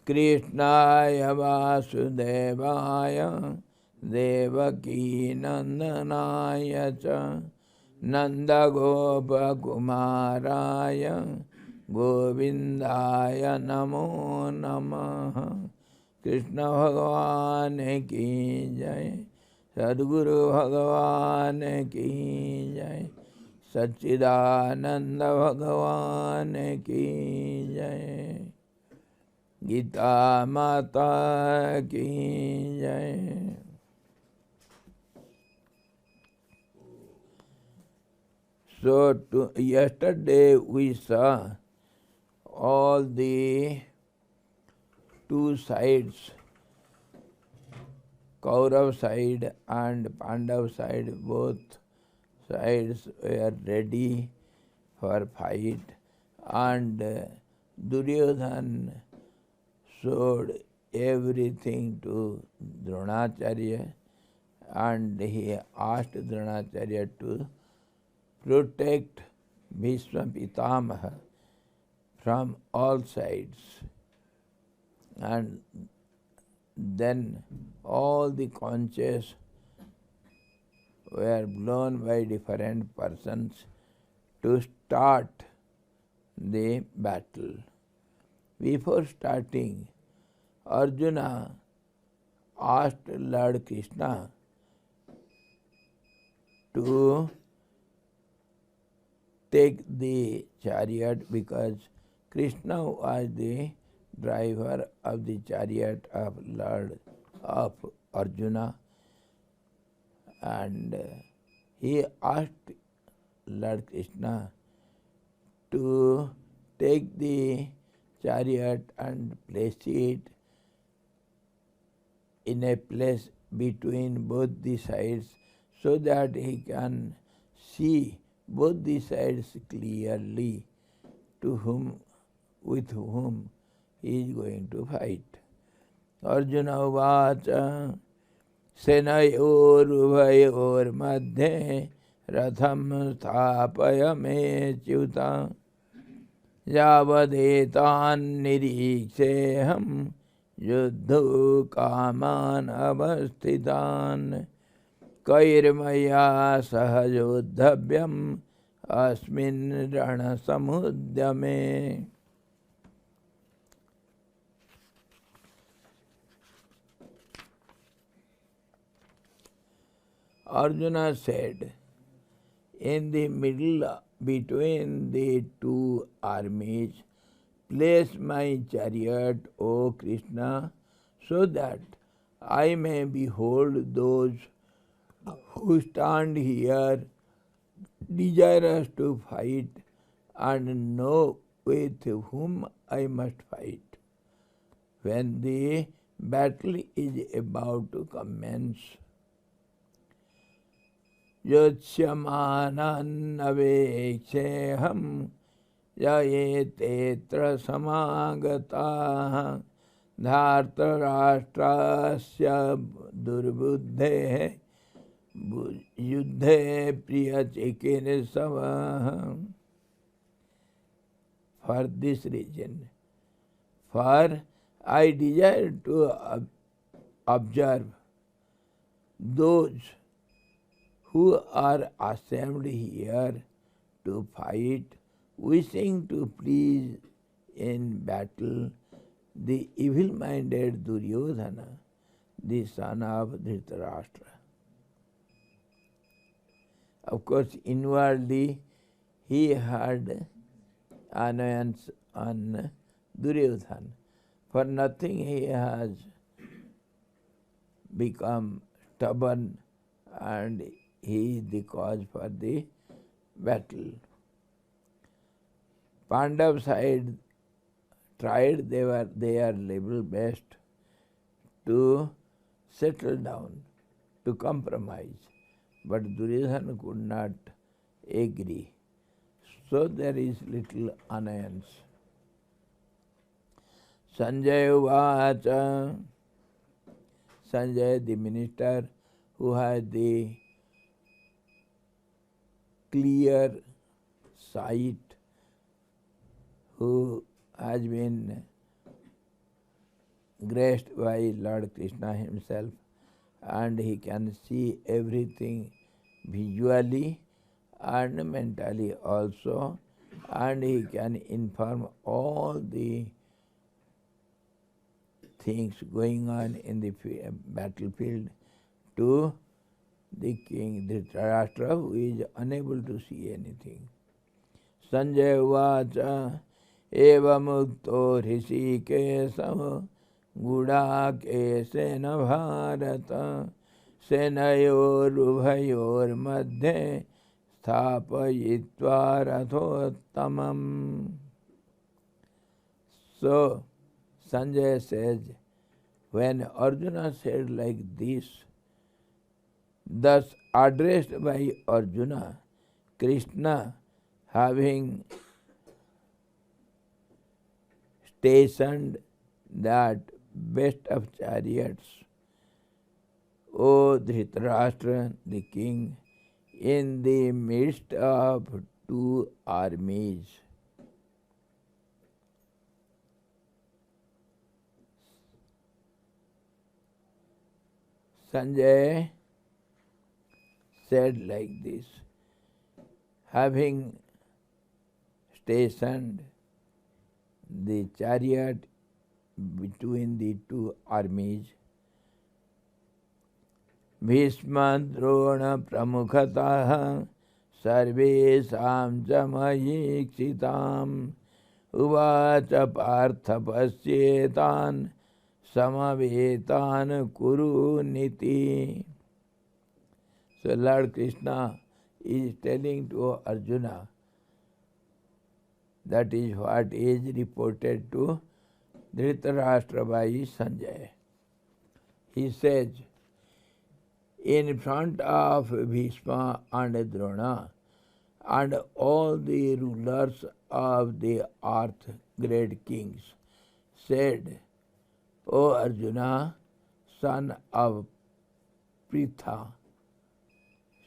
Krishnaya Vasudevaya Devaki Nandanaya Cha Nanda Gopa Kumaraya Govindaya Namo Namaha. Krishna Bhagavan ki jai, Sadguru Bhagavan ki jai, Satchidananda Bhagavan ki jai, Gita Mata ki jai. So yesterday we saw all the two sides, Kaurav side and Pandav side, both sides were ready for fight, and Duryodhana showed everything to Dronacharya, and he asked Dronacharya to protect Bhishma Pitamaha from all sides. And then all the conches were blown by different persons to start the battle. Before starting, Arjuna asked Lord Krishna to take the chariot because Krishna was the driver of the chariot of Lord of Arjuna, and he asked Lord Krishna to take the chariot and place it in a place between both the sides so that he can see both the sides clearly with whom he is going to fight. Arjuna uvacha senayor madhye ratham sthapaya me চ্যুতা yavadetan niriksheham yuddho kaman avasthitan kairmaya sahajodhavyam asmin rana samudyame. Arjuna said, in the middle between the two armies, place my chariot, O Krishna, so that I may behold those who stand here desirous to fight and know with whom I must fight. When the battle is about to commence, Yotsyamanannaveksheham yayetetra samagataha dhartarashtrasya durbuddhe yuddhe priyachikinisavaha. For this reason, for I desire to observe those who are assembled here to fight, wishing to please in battle the evil-minded Duryodhana, the son of Dhritarashtra. Of course, inwardly he had annoyance on Duryodhana. For nothing he has become stubborn and he is the cause for the battle. Pandav side tried their level best to settle down, to compromise, but Duryodhana could not agree. So there is little annoyance. Sanjay Uvacha, Sanjay, the minister who had the clear sight, who has been graced by Lord Krishna himself, and he can see everything visually and mentally also, and he can inform all the things going on in the battlefield to the king Dhritarashtra, who is unable to see anything. Sanjay Uvacha Evamukto Hrishikesam Gudakesena Bharata Senayor Ubhayor Madhye Sthapayitva Rathottamam. So Sanjay says, when Arjuna said like this, thus addressed by Arjuna, Krishna having stationed that best of chariots, O Dhritarashtra, the king, in the midst of two armies. Sanjay said like this, having stationed the chariot between the two armies, Bhishma Drona Pramukhatah Sarvesam Jamayiksitam Uvacha Partha Pasyetan Samavetan Kuru Niti. So Lord Krishna is telling to Arjuna, that is what is reported to Dhritarashtra by Sanjay. He says, in front of Bhishma and Drona and all the rulers of the earth, great kings, said, O Arjuna, son of Pritha,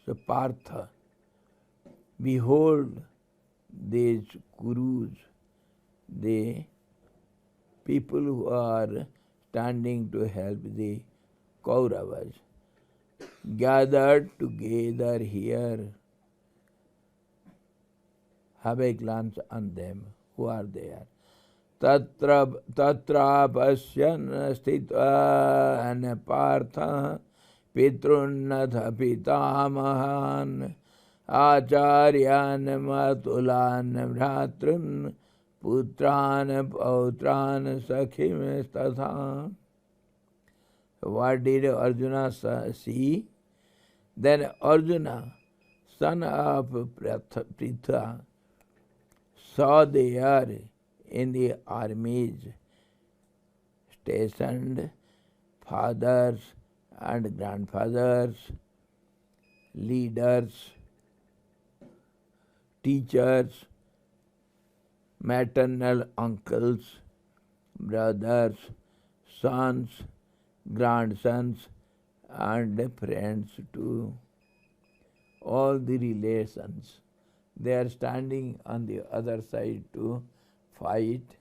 so Partha, behold these Kurus, the people who are standing to help the Kauravas, gathered together here. Have a glance on them, who are there. Tatra pasyan sthitva partha pitrunnath pitamahan acharyan matulan bhratrun putran pautran sakhim statha. What did Arjuna see? Then Arjuna, son of Pritha, saw there in the armies stationed fathers and grandfathers, leaders, teachers, maternal uncles, brothers, sons, grandsons, and friends too. All the relations, they are standing on the other side to fight.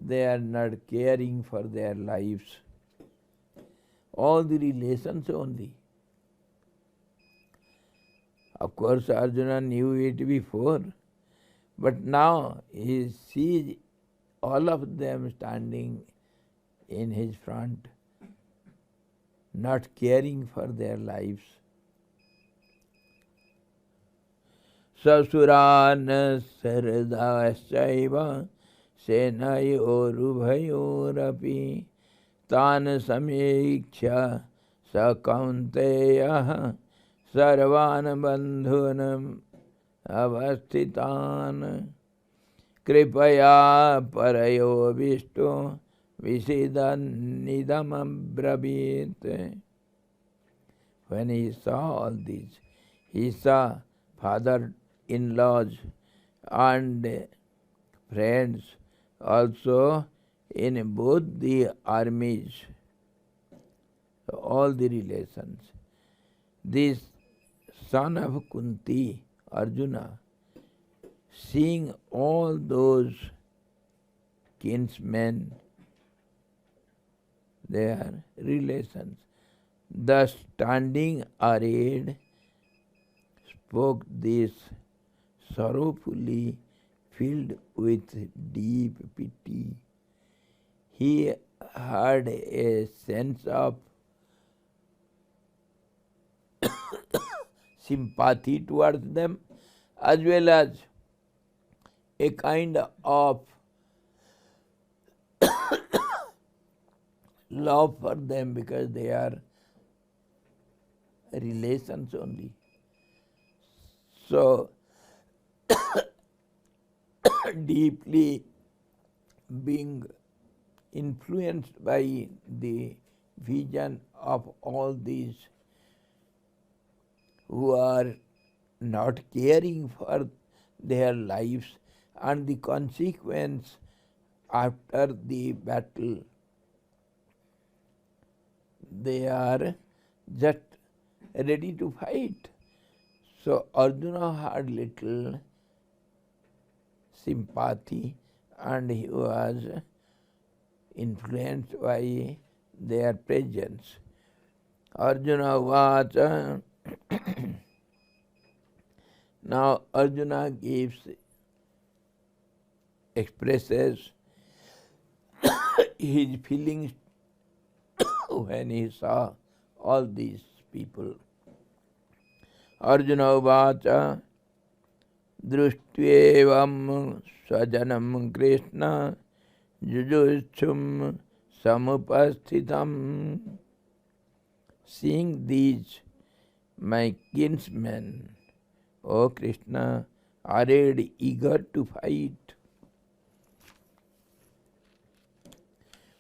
They are not caring for their lives. All the relations only. Of course, Arjuna knew it before, but now he sees all of them standing in his front, not caring for their lives. Sasuran saradashaiva senayorubhayorapi tan samiksha sakaunteya sarvan bandhunam avasthitan kripaya parayo vishtu visidan nidam abravit. When he saw all this, he saw father-in-laws and friends also in both the armies, all the relations. This son of Kunti, Arjuna, seeing all those kinsmen their relations. Thus, standing arrayed, spoke this sorrowfully, filled with deep pity. He had a sense of sympathy towards them, as well as a kind of love for them, because they are relations only. So, deeply being influenced by the vision of all these who are not caring for their lives and the consequence after the battle, they are just ready to fight. So Arjuna had little sympathy and he was influenced by their presence. Arjuna vacha. Now Arjuna expresses his feelings when he saw all these people. Arjuna vacha drushtvevam swajanam Krishna jujutshum samupasthitam. Seeing these, my kinsmen, O Krishna, arrayed eager to fight.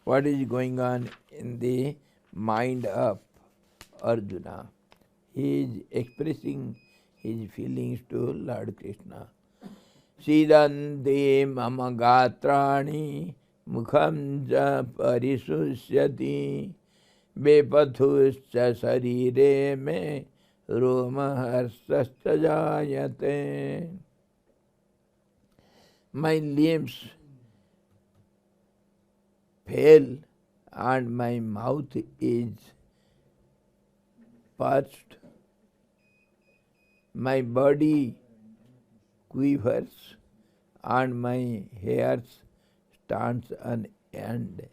What is going on in the mind of Arjuna? He is expressing his feelings to Lord Krishna. Sidante mama gatrani mukham ja parisusyati bepathuscha sarire me roma harsascha jayate. My limbs fail and my mouth is parched. My body quivers and my hairs stands on end.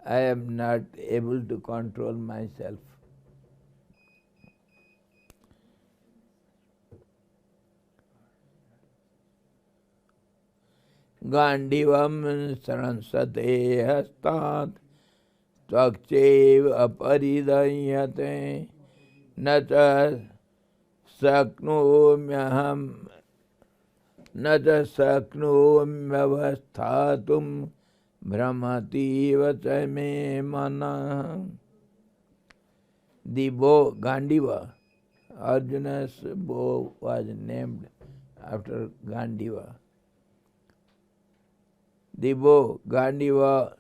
I am not able to control myself. Gandivam saransate hastat tvakchev aparidayate nata saknomyaham nata saknomyavasthatum brahmati vachame mana. The bow Gandiva, Arjuna's bow was named after Gandiva. The bow Gandiva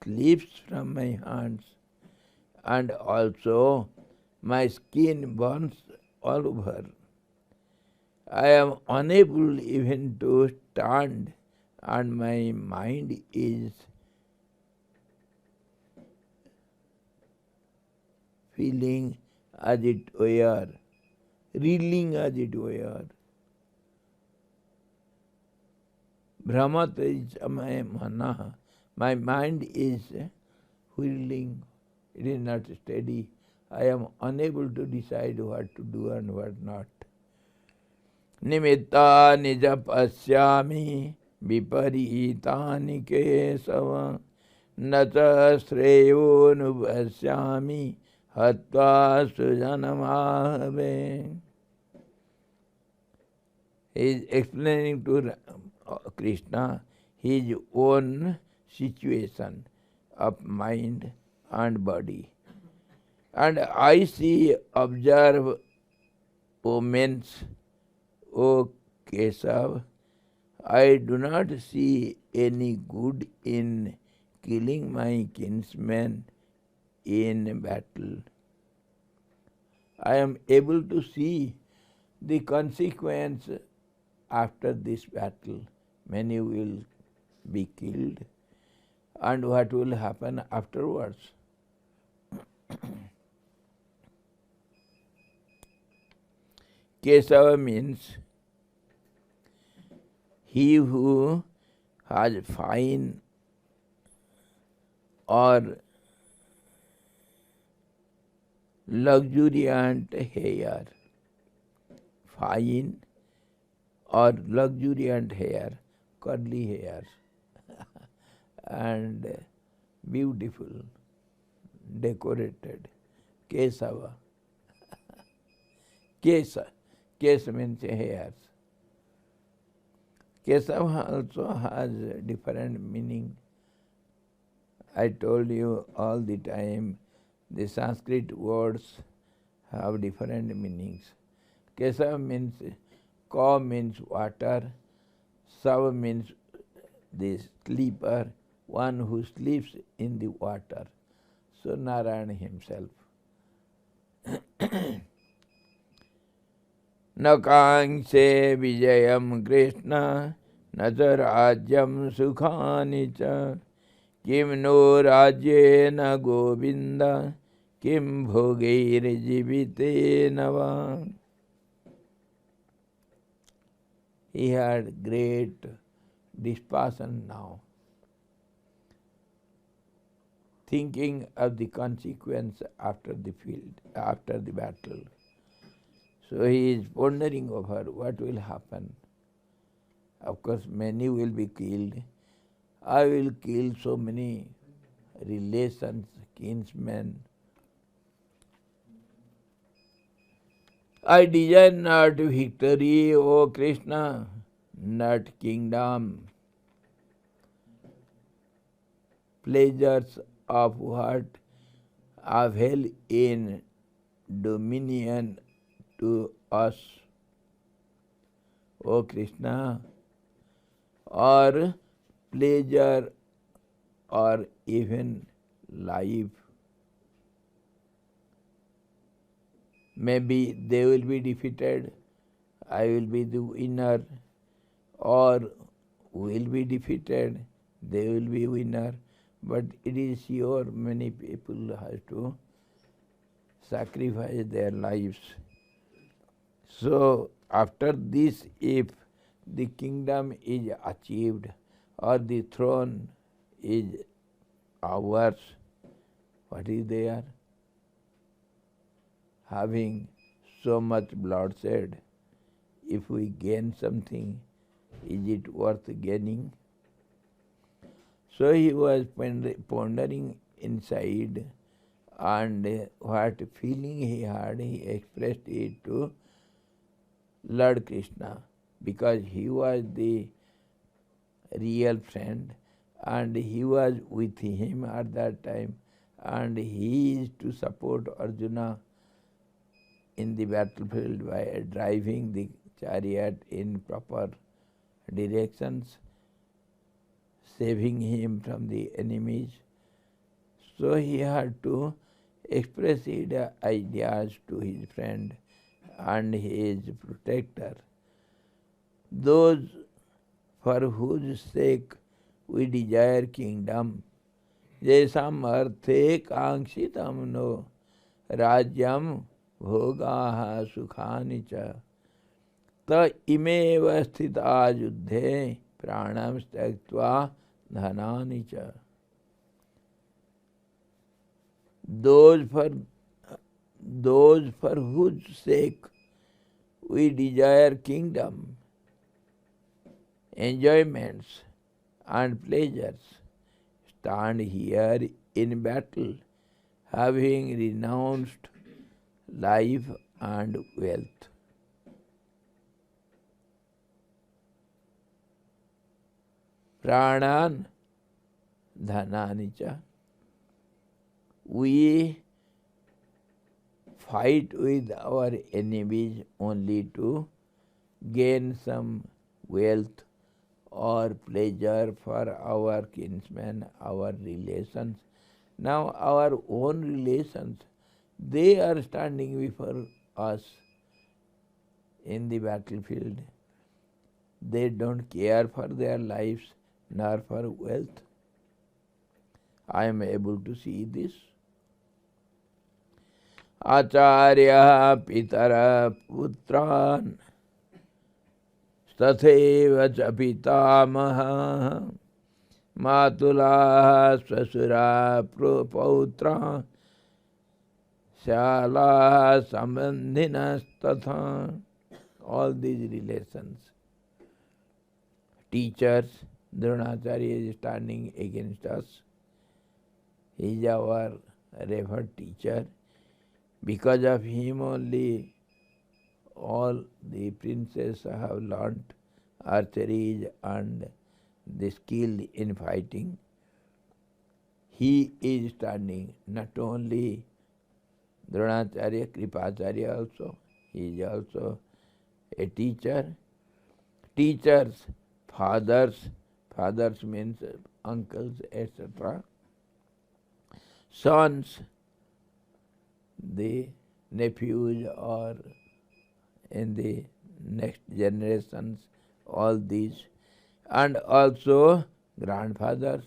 slips from my hands and also my skin burns all over. I am unable even to stand and my mind is feeling as it were, reeling as it were. Brahmatrijamaya manaha. My mind is whirling, it is not steady. I am unable to decide what to do and what not. Nimitta nija pasyami viparitani kesava nata sreyo nupasyami hatva sujanamahave. He is explaining to Krishna his own situation of mind and body. And I observe, O means, O Kesav, I do not see any good in killing my kinsmen in battle. I am able to see the consequence after this battle. Many will be killed. and what will happen afterwards. Kesava means he who has fine or luxuriant hair. Fine or luxuriant hair, curly hair, and beautiful, decorated. Kesava. Kesa. Kesa means hairs. Kesava also has different meaning. I told you all the time, the Sanskrit words have different meanings. Kesava means, Ka means water, Sava means the sleeper, one who sleeps in the water. So Narayana himself. न कांक्षे विजयम कृष्ण न च राज्यम सुखानि च किम no राज्येन Govind किम भोगैर्जीवितेन वा. He had great dispassion now, thinking of the consequence after the field, after the battle. So he is pondering over what will happen. Of course, many will be killed. I will kill so many relations, kinsmen. I desire not victory, O Krishna, not kingdom. Pleasures of what avail in dominion to us, O Krishna, or pleasure or even life. Maybe they will be defeated, I will be the winner, or will be defeated, they will be winner. But it is sure many people have to sacrifice their lives. So after this, if the kingdom is achieved or the throne is ours, what is there? Having so much bloodshed, if we gain something, is it worth gaining? So he was pondering inside, and what feeling he had, he expressed it to Lord Krishna, because he was the real friend and he was with him at that time, and he is to support Arjuna in the battlefield by driving the chariot in proper directions, saving him from the enemies. So he had to express his ideas to his friend and his protector. Those for whose sake we desire kingdom, jesam arthe kangshitam no rajyam bhogaha sukhani cha ta imeva sthita yuddhe pranam styaktva dhanani cha. Those for whose sake we desire kingdom, enjoyments and pleasures, stand here in battle, having renounced life and wealth. Pranan dhanani cha. We fight with our enemies only to gain some wealth or pleasure for our kinsmen, our relations. Now our own relations, they are standing before us in the battlefield. They don't care for their lives nor for wealth. I am able to see this. Acharya pitara putran tatheva cha pitamaha matula swasura pautra shala sambandhinas tatha. All these relations. Teachers, Dronacharya is standing against us. He is our revered teacher. Because of him only all the princes have learnt archery and the skill in fighting. He is standing, not only Dronacharya, Kripacharya also. He is also a teacher. Teachers, fathers means uncles, etc. Sons, the nephews or in the next generations, all these. And also grandfathers,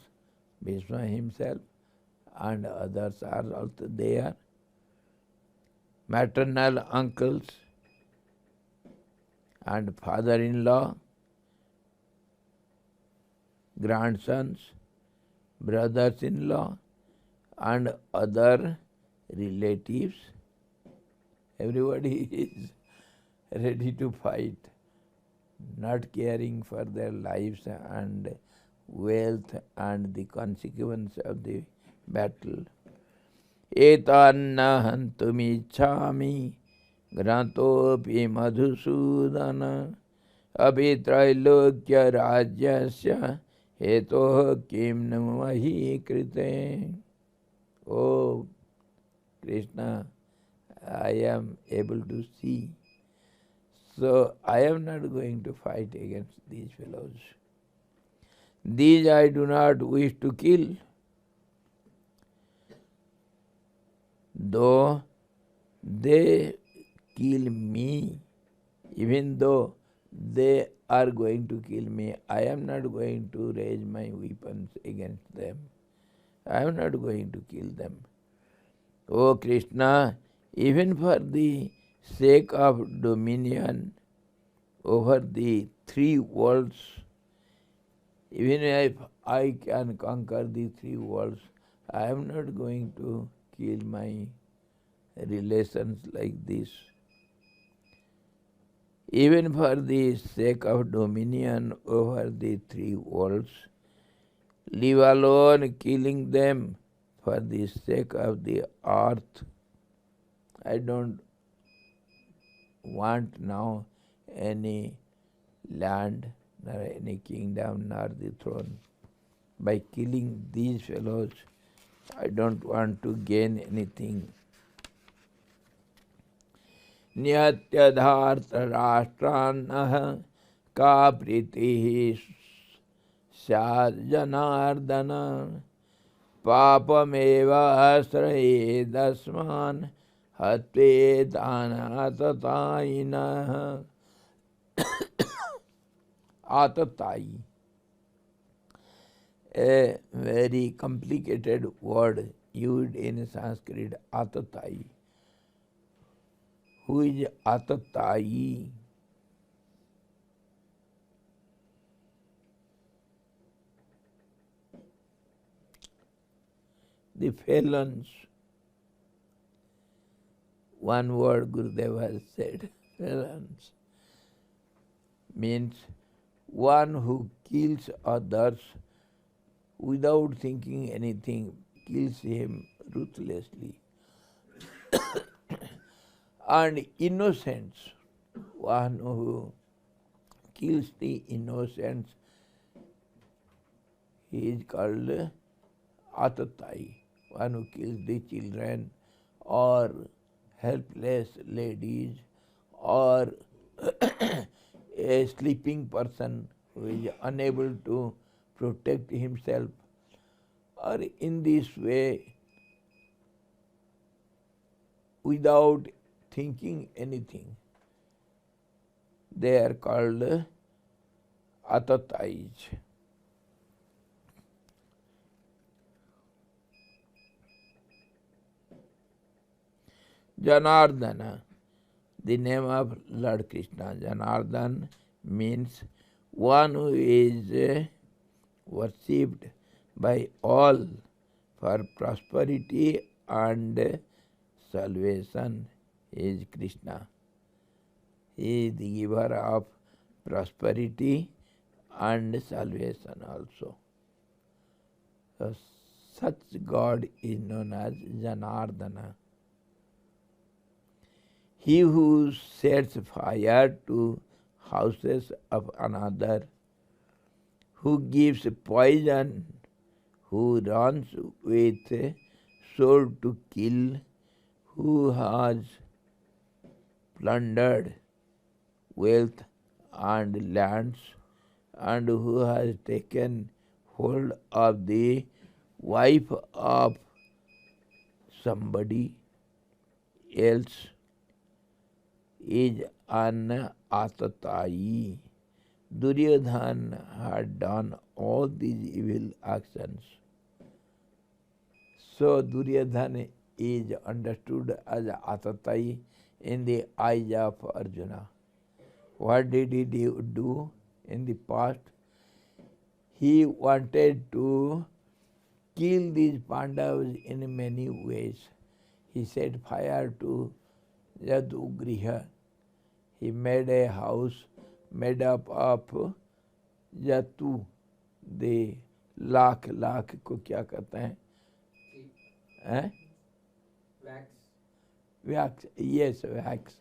Bhishma himself and others are also there. Maternal uncles and father-in-law, grandsons, brothers-in-law and other relatives. Everybody is ready to fight, not caring for their lives and wealth and the consequence of the battle. Etanna hantumichhami grantopi madhusudana apitrailokya rajyasya hetoh kim namahi krite. Oh Krishna, I am able to see. So I am not going to fight against these fellows. These I do not wish to kill. Though they kill me, even though they are going to kill me, I am not going to raise my weapons against them. I am not going to kill them. O Krishna, even for the sake of dominion over the three worlds, even if I can conquer the three worlds, I am not going to kill my relations like this. Even for the sake of dominion over the three worlds, leave alone killing them for the sake of the earth. I don't want now any land, nor any kingdom, nor the throne. By killing these fellows, I don't want to gain anything. Nyatyadharta rashtrannah ka pritihi syad janardana papameva asraye dasman hatve dana atatayinah. Atatayi, a very complicated word used in Sanskrit, atatayi. Who is atatayi? The felons. One word Gurudev has said, felons, means one who kills others without thinking anything, kills him ruthlessly. And innocents, one who kills the innocents, he is called atatai, one who kills the children or helpless ladies or a sleeping person who is unable to protect himself, or in this way, without thinking anything, they are called atatais. Janardana, the name of Lord Krishna. Janardhan means one who is worshipped by all for prosperity and salvation is Krishna. He is the giver of prosperity and salvation also. So such God is known as Janardana. He who sets fire to houses of another, who gives poison, who runs with sword to kill, who has plundered wealth and lands, and who has taken hold of the wife of somebody else, is an atatayi. Duryodhana had done all these evil actions. So Duryodhana is understood as atatayi in the eyes of Arjuna. What did he do in the past? He wanted to kill these Pandavas in many ways. He set fire to Yadugriha. He made a house made up of Yatu, the lakh को क्या कहते हैं? Wax. Yes, wax.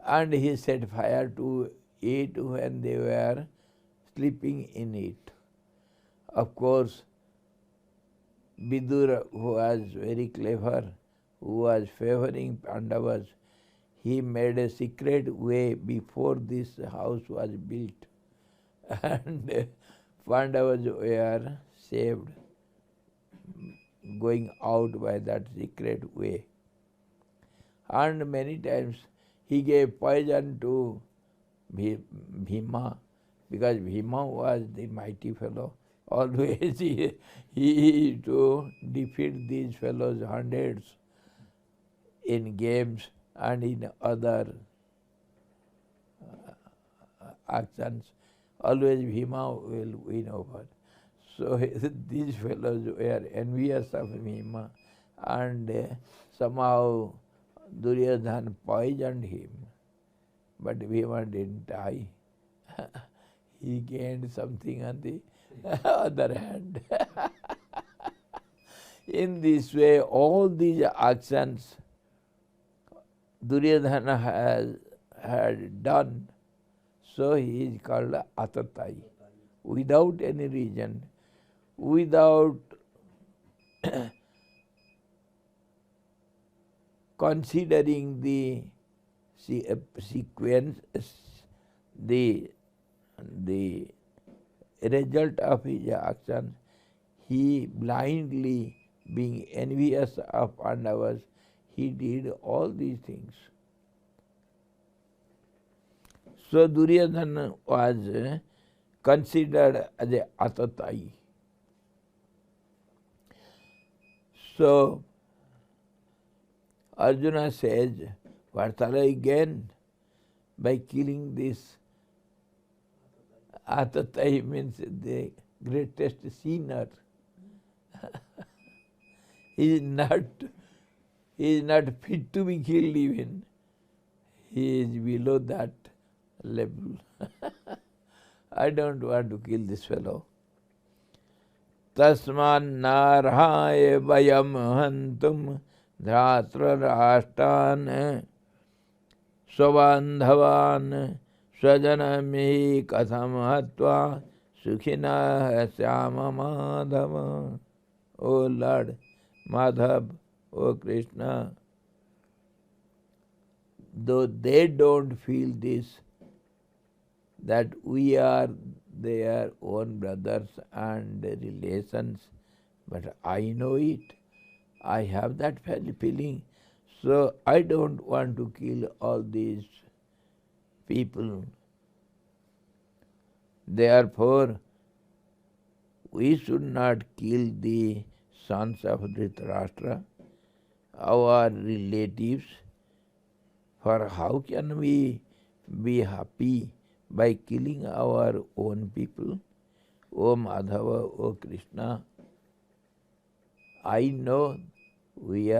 And he set fire to it when they were sleeping in it. Of course, Vidura, who was very clever, who was favoring Pandavas, he made a secret way before this house was built. And Pandavas were saved going out by that secret way. And many times he gave poison to Bhima, because Bhima was the mighty fellow. Always he used to defeat these fellows hundreds in games and in other actions. Always Bhima will win over. So these fellows were envious of Bhima, and somehow Duryodhana poisoned him. But Bhima didn't die. He gained something on the other hand. In this way, all these actions Duryodhana had done, so he is called Atatai, without any reason, without considering the sequence, the result of his action. He blindly, being envious of Pandavas, he did all these things. So Duryodhana was considered as a atatai. So Arjuna says, what shall I gain by killing this? Atatai means the greatest sinner. He is not fit to be killed even. He is below that level. I don't want to kill this fellow. Tasman narhaya vayam hantum dhatra rashtan swabandhavan swajanami katham hatva sukhina syama madhava. O Lord Madhav, O Krishna, though they don't feel this, that we are their own brothers and relations, but I know it. I have that feeling. So I don't want to kill all these people. Therefore, we should not kill the sons of Dhritarashtra our relatives, for how can we be happy by killing our own people? O Madhava, O Krishna, I know we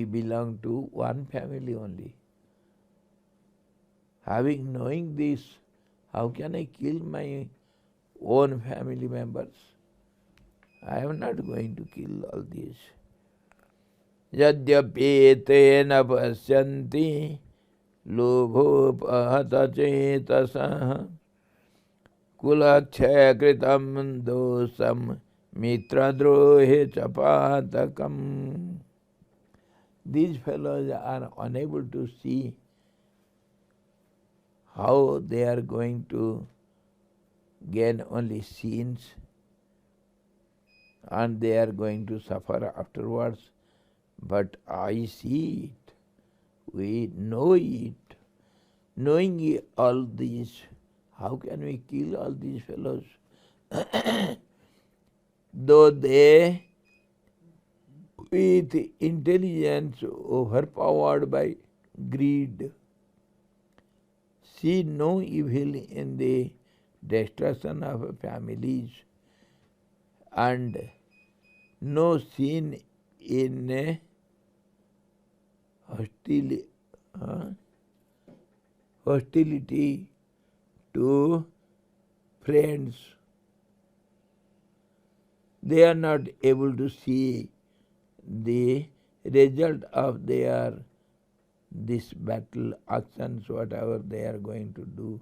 belong to one family only. Knowing this, how can I kill my own family members? I am not going to kill all these. Yadyapi tena pasyanti lobhopahata chetasah kulakshaya kritam dosam mitradrohe chapatakam. These fellows are unable to see how they are going to gain only sins and they are going to suffer afterwards. But I see it, we know it. Knowing all these, how can we kill all these fellows? Though they, with intelligence overpowered by greed, see no evil in the destruction of families and no sin in hostility to friends. They are not able to see the result of this battle actions, whatever they are going to do.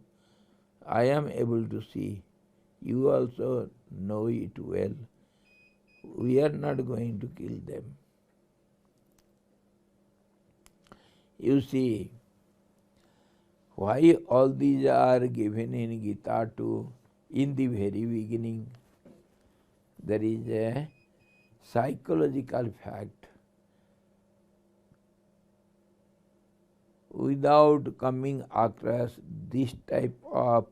I am able to see. You also know it well. We are not going to kill them. You see, why all these are given in Gita too? In the very beginning, there is a psychological fact. Without coming across this type of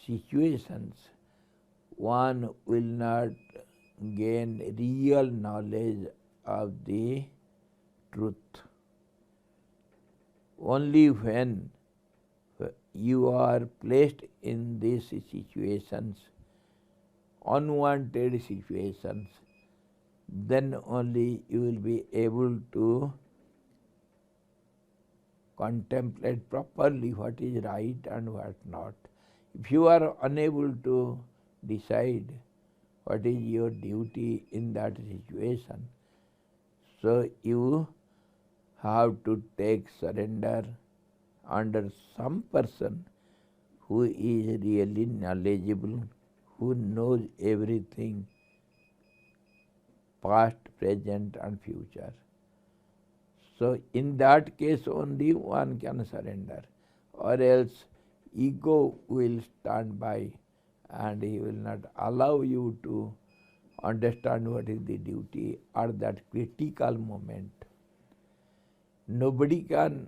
situations, one will not gain real knowledge of the truth. Only when you are placed in these situations, unwanted situations, then only you will be able to contemplate properly what is right and what not. If you are unable to decide what is your duty in that situation, so you have to take surrender under some person who is really knowledgeable, who knows everything, past, present and future. So in that case only one can surrender, or else ego will stand by and he will not allow you to understand what is the duty at that critical moment. Nobody can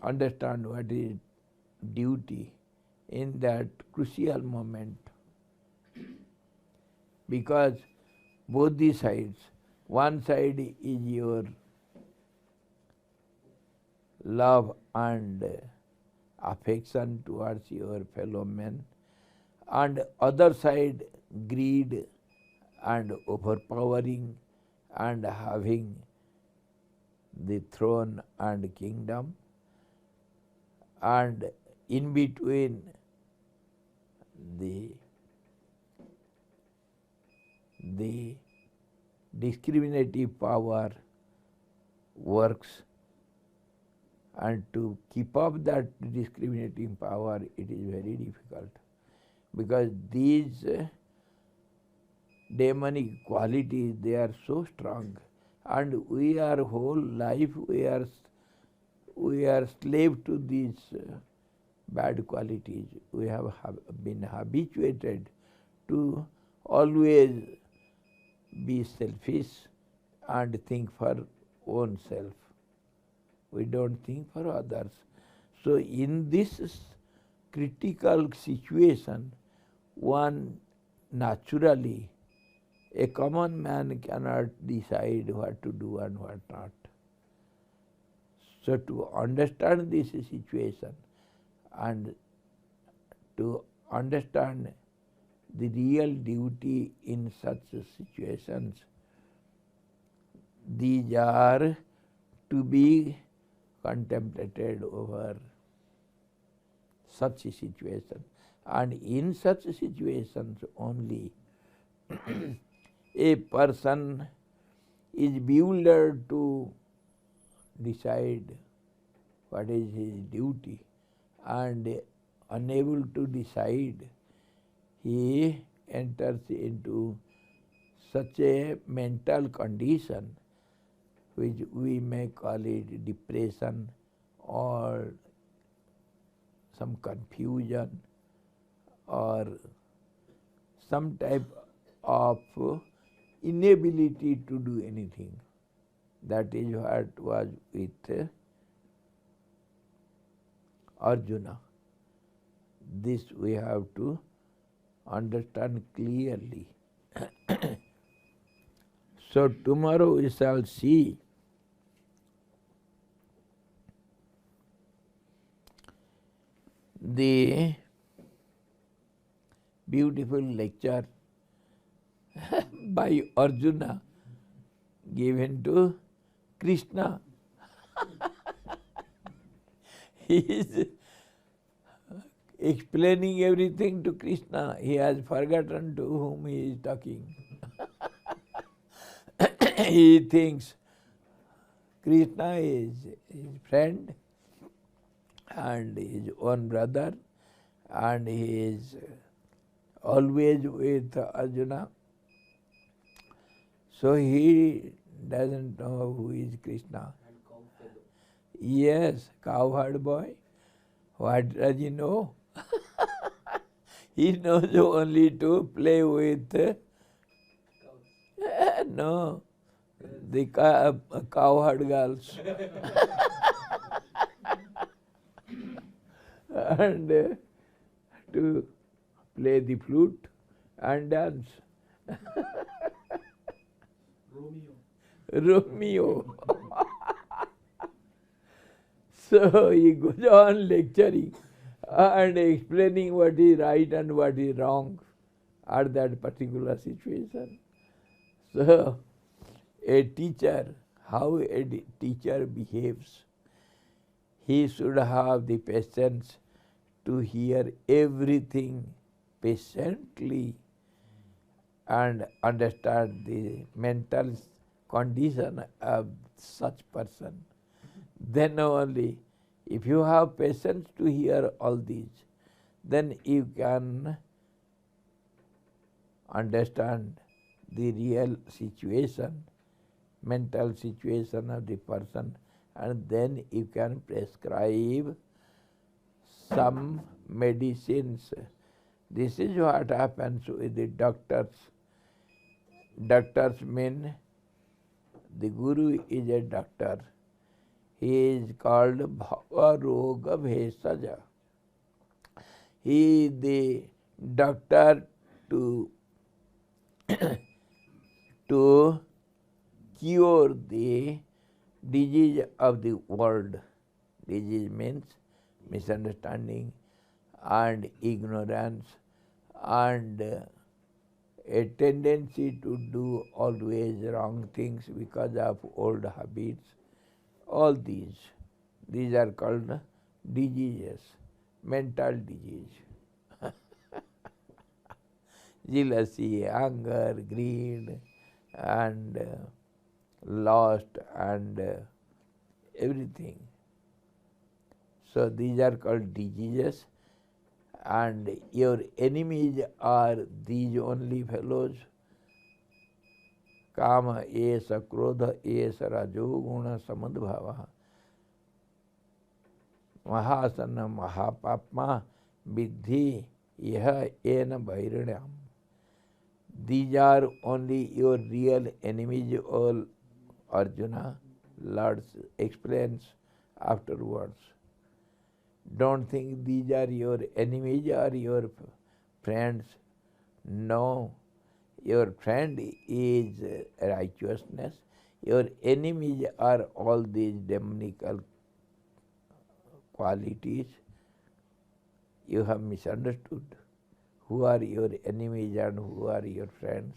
understand what is duty in that crucial moment, because both the sides, one side is your love and affection towards your fellow men, and other side greed and overpowering and having the throne and kingdom, and in between the discriminative power works, and to keep up that discriminating power it is very difficult, because these demonic qualities, they are so strong, and we are whole life we are slave to these bad qualities. We have been habituated to always be selfish and think for own self. We don't think for others. So in this critical situation, one naturally A common man cannot decide what to do and what not. So to understand this situation and to understand the real duty in such situations, these are to be contemplated over such a situation. And in such situations only a person is bewildered to decide what is his duty, and unable to decide, he enters into such a mental condition which we may call it depression or some confusion or some type of inability to do anything. That is what was with Arjuna. This we have to understand clearly. So tomorrow we shall see the beautiful lecture by Arjuna given to Krishna. He is explaining everything to Krishna. He has forgotten to whom he is talking. He thinks Krishna is his friend and his own brother, and he is always with Arjuna. So he doesn't know who is Krishna. Yes, cowherd boy. What does he know? He knows only to play with no, the cowherd girls. And to play the flute and dance. Romeo. So he goes on lecturing and explaining what is right and what is wrong at that particular situation. So a teacher, how a teacher behaves, he should have the patience to hear everything patiently and understand the mental condition of such person. Then only, if you have patience to hear all these, then you can understand the real situation, mental situation of the person, and then you can prescribe some medicines. This is what happens with the doctors. Doctors mean the Guru is a doctor. He is called Bhagavad Vishada. He is the doctor to to cure the disease of the world. Disease means misunderstanding and ignorance and a tendency to do always wrong things because of old habits. All these are called diseases, mental disease. Jealousy, anger, greed, and lust, and everything. So these are called diseases, and your enemies are these only fellows. Kama esa krodha esa rajoguna samadbhava mahasana mahapapma vidhi yaha ena bhairanyam. These are only your real enemies, all Arjuna. Lord explains afterwards. Don't think these are your enemies or your friends. No, your friend is righteousness, your enemies are all these demonical qualities. You have misunderstood who are your enemies and who are your friends.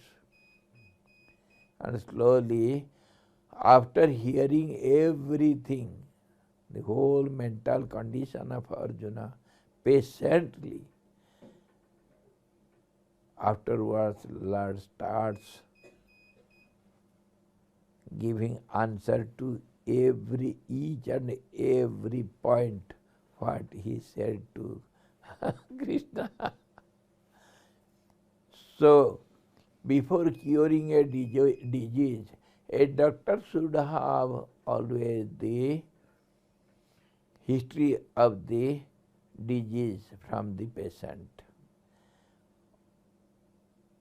And slowly, after hearing everything, the whole mental condition of Arjuna, patiently, afterwards Lord starts giving answer to each and every point what he said to Krishna. So, before curing a disease, a doctor should have always the history of the disease from the patient.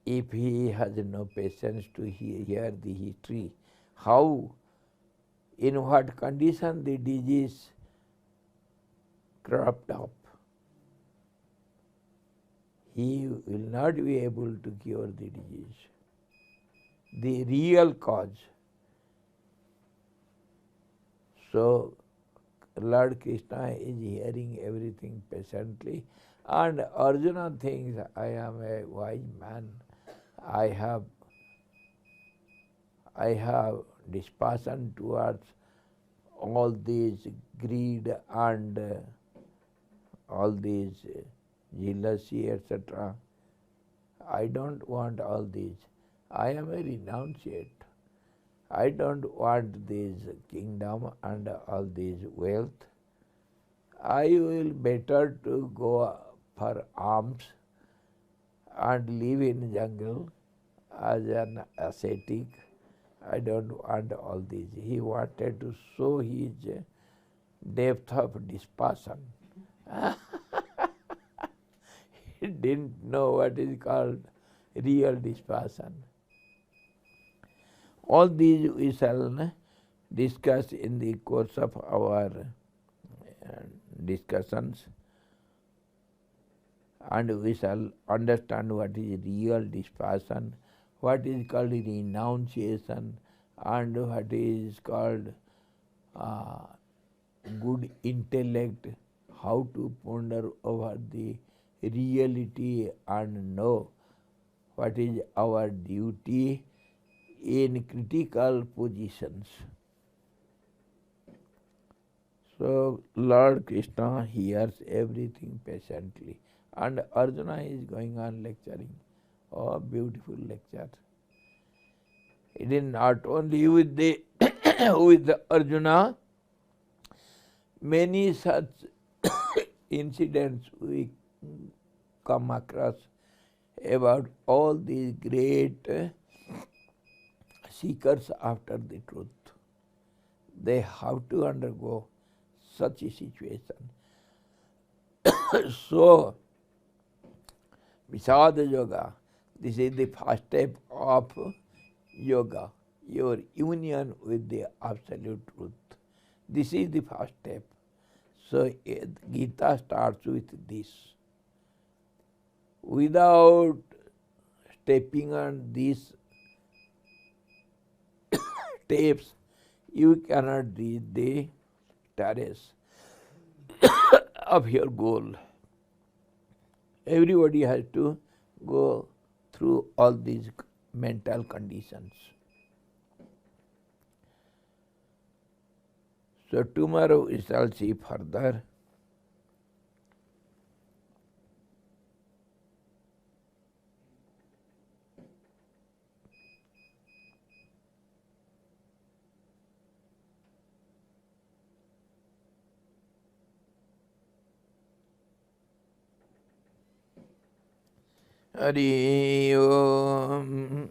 If he has no patience to hear the history, how, in what condition the disease cropped up, he will not be able to cure the disease. The real cause. So, Lord Krishna is hearing everything patiently, and Arjuna thinks, I am a wise man. I have dispassion towards all these greed and all these jealousy, etc. I don't want all these. I am a renunciate. I don't want this kingdom and all this wealth. I will better to go for alms and live in jungle as an ascetic. I don't want all this. He wanted to show his depth of dispassion. He didn't know what is called real dispassion. All these we shall discuss in the course of our discussions, and we shall understand what is real dispassion, what is called renunciation, and what is called good intellect, how to ponder over the reality and know what is our duty in critical positions. So Lord Krishna hears everything patiently, and Arjuna is going on lecturing. Oh, beautiful lecture. It is not only with the with the Arjuna, many such incidents we come across about all these great seekers after the truth. They have to undergo such a situation. So, Vishada Yoga, this is the first step of yoga, your union with the absolute truth. This is the first step. So, Gita starts with this. Without stepping on these steps, you cannot reach the terrace of your goal. Everybody has to go through all these mental conditions. So tomorrow we shall see further. Hari Om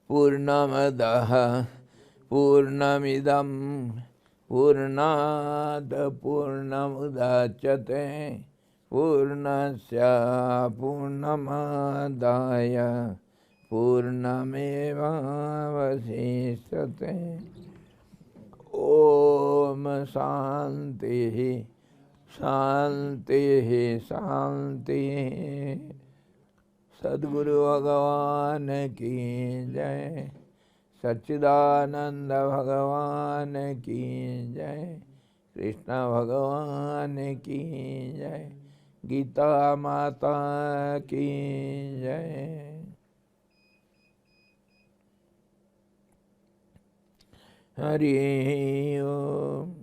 Purnamadaha Purnamidam Purnada Purnamudachyate Purnasya Purnamadaya Purnamevavasishyate. Om Shanti Shanti Shanti सद्गुरु भगवान की जय, सच्चिदानंद भगवान की जय, कृष्ण भगवान की जय, गीता माता की जय। हरि ओम।